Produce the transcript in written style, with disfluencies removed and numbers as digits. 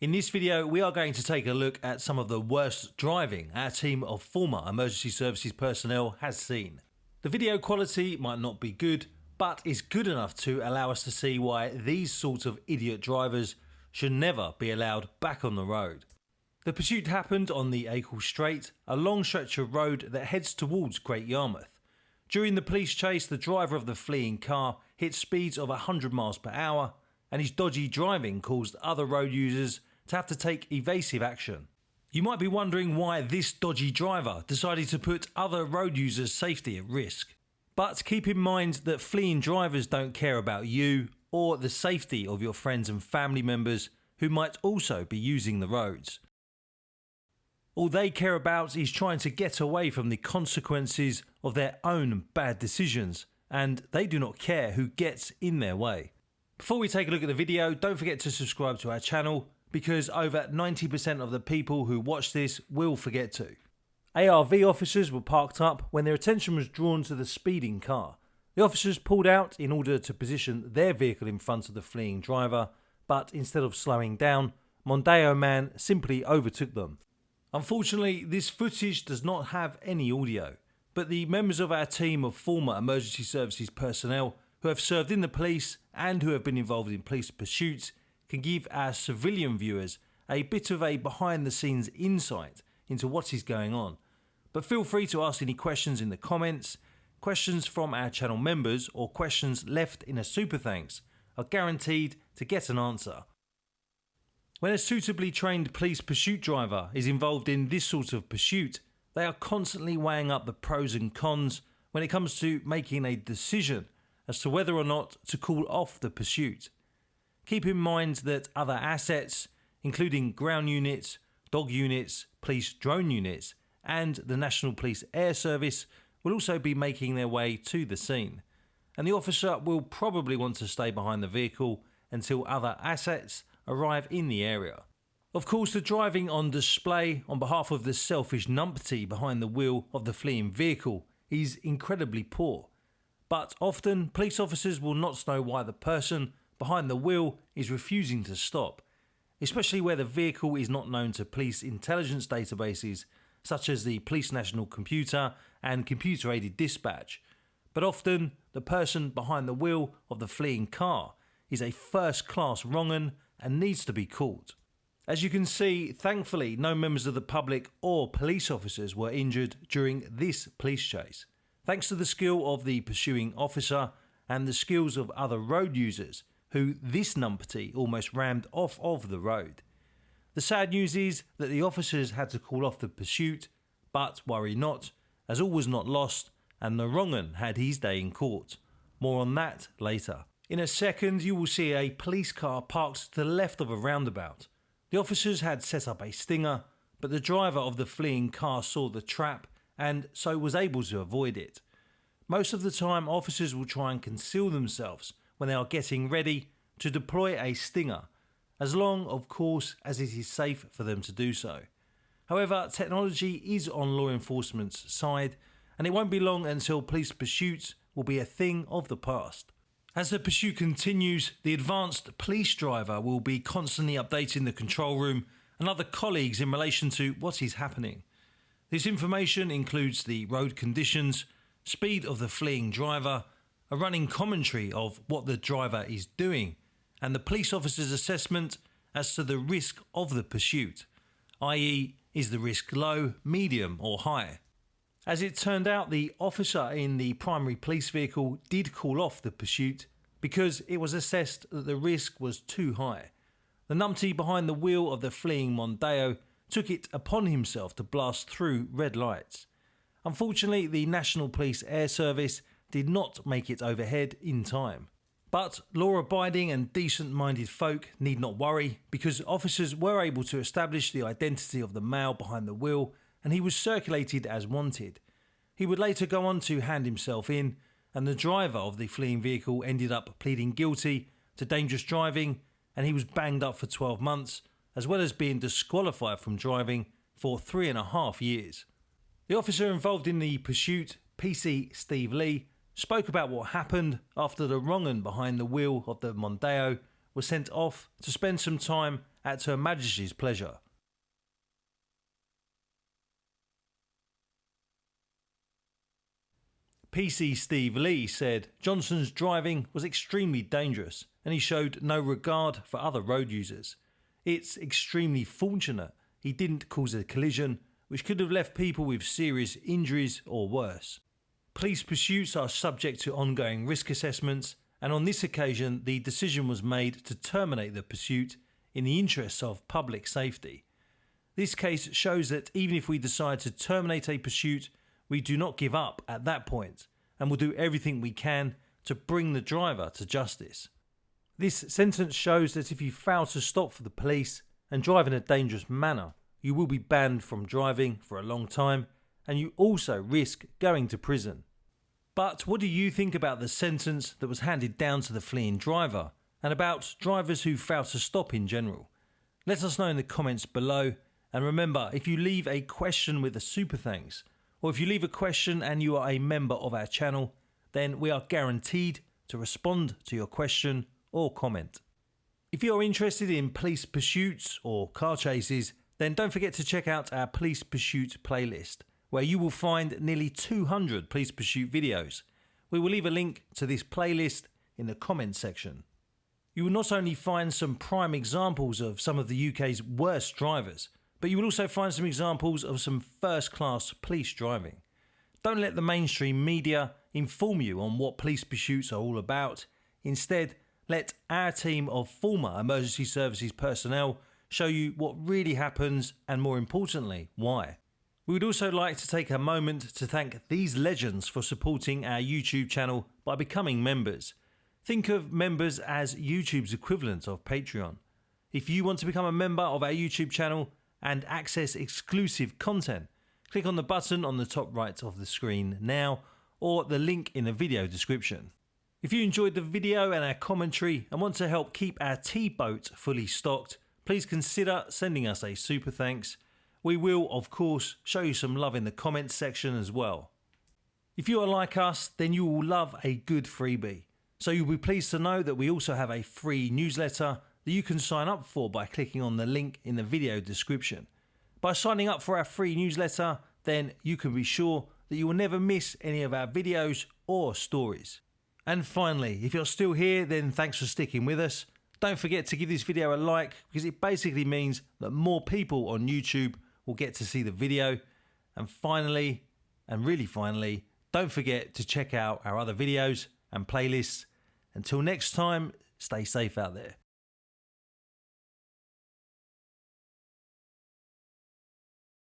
In this video, we are going to take a look at some of the worst driving our team of former emergency services personnel has seen. The video quality might not be good, but is good enough to allow us to see why these sorts of idiot drivers should never be allowed back on the road. The pursuit happened on the Acle Strait, a long stretch of road that heads towards Great Yarmouth. During the police chase, the driver of the fleeing car hit speeds of 100 miles per hour, and his dodgy driving caused other road users to have to take evasive action. You might be wondering why this dodgy driver decided to put other road users' safety at risk. But keep in mind that fleeing drivers don't care about you or the safety of your friends and family members who might also be using the roads. All they care about is trying to get away from the consequences of their own bad decisions, and they do not care who gets in their way. Before we take a look at the video, don't forget to subscribe to our channel, because over 90% of the people who watch this will forget to. ARV officers were parked up when their attention was drawn to the speeding car. The officers pulled out in order to position their vehicle in front of the fleeing driver, but instead of slowing down, Mondeo man simply overtook them. Unfortunately, this footage does not have any audio, but the members of our team of former emergency services personnel who have served in the police and who have been involved in police pursuits can give our civilian viewers a bit of a behind the scenes insight into what is going on. But feel free to ask any questions in the comments. Questions from our channel members or questions left in a super thanks are guaranteed to get an answer. When a suitably trained police pursuit driver is involved in this sort of pursuit, they are constantly weighing up the pros and cons when it comes to making a decision as to whether or not to call off the pursuit. Keep in mind that other assets, including ground units, dog units, police drone units, and the National Police Air Service will also be making their way to the scene, and the officer will probably want to stay behind the vehicle until other assets arrive in the area. Of course, the driving on display on behalf of the selfish numpty behind the wheel of the fleeing vehicle is incredibly poor, but often police officers will not know why the person behind the wheel is refusing to stop, especially where the vehicle is not known to police intelligence databases such as the Police National Computer and computer-aided dispatch. But often, the person behind the wheel of the fleeing car is a first-class wrong-un and needs to be caught. As you can see, thankfully, no members of the public or police officers were injured during this police chase, thanks to the skill of the pursuing officer and the skills of other road users who this numpty almost rammed off of the road. The sad news is that the officers had to call off the pursuit, but worry not, as all was not lost and the wrong-un had his day in court. More on that later. In a second, you will see a police car parked to the left of a roundabout. The officers had set up a stinger, but the driver of the fleeing car saw the trap and so was able to avoid it. Most of the time, officers will try and conceal themselves when they are getting ready to deploy a stinger, as long, of course, as it is safe for them to do so. However, technology is on law enforcement's side, and it won't be long until police pursuits will be a thing of the past. As the pursuit continues, the advanced police driver will be constantly updating the control room and other colleagues in relation to what is happening. This information includes the road conditions, speed of the fleeing driver, a running commentary of what the driver is doing, and the police officer's assessment as to the risk of the pursuit, i.e. is the risk low, medium or high. As it turned out, the officer in the primary police vehicle did call off the pursuit because it was assessed that the risk was too high. The numpty behind the wheel of the fleeing Mondeo took it upon himself to blast through red lights. Unfortunately, the National Police Air Service did not make it overhead in time. But law-abiding and decent-minded folk need not worry, because officers were able to establish the identity of the male behind the wheel, and he was circulated as wanted. He would later go on to hand himself in, and the driver of the fleeing vehicle ended up pleading guilty to dangerous driving, and he was banged up for 12 months, as well as being disqualified from driving for 3.5 years. The officer involved in the pursuit, PC Steve Lee, spoke about what happened after the wrong-un behind the wheel of the Mondeo was sent off to spend some time at Her Majesty's pleasure. PC Steve Lee said Johnson's driving was extremely dangerous and he showed no regard for other road users. It's extremely fortunate he didn't cause a collision which could have left people with serious injuries or worse. Police pursuits are subject to ongoing risk assessments, and on this occasion the decision was made to terminate the pursuit in the interests of public safety. This case shows that even if we decide to terminate a pursuit, we do not give up at that point and will do everything we can to bring the driver to justice. This sentence shows that if you fail to stop for the police and drive in a dangerous manner, you will be banned from driving for a long time and you also risk going to prison. But what do you think about the sentence that was handed down to the fleeing driver and about drivers who fail to stop in general? Let us know in the comments below, and remember, if you leave a question with a super thanks, or if you leave a question and you are a member of our channel, then we are guaranteed to respond to your question or comment. If you are interested in police pursuits or car chases, then don't forget to check out our police pursuit playlist, where you will find nearly 200 police pursuit videos. We will leave a link to this playlist in the comments section. You will not only find some prime examples of some of the UK's worst drivers, but you will also find some examples of some first-class police driving. Don't let the mainstream media inform you on what police pursuits are all about. Instead, let our team of former emergency services personnel show you what really happens and, more importantly, why. We would also like to take a moment to thank these legends for supporting our YouTube channel by becoming members. Think of members as YouTube's equivalent of Patreon. If you want to become a member of our YouTube channel and access exclusive content, click on the button on the top right of the screen now, or the link in the video description. If you enjoyed the video and our commentary and want to help keep our tea boat fully stocked, please consider sending us a super thanks. We will, of course, show you some love in the comments section as well. If you are like us, then you will love a good freebie. So you'll be pleased to know that we also have a free newsletter that you can sign up for by clicking on the link in the video description. By signing up for our free newsletter, then you can be sure that you will never miss any of our videos or stories. And finally, if you're still here, then thanks for sticking with us. Don't forget to give this video a like, because it basically means that more people on YouTube will get to see the video. And finally, and really finally, don't forget to check out our other videos and playlists. Until next time, stay safe out there.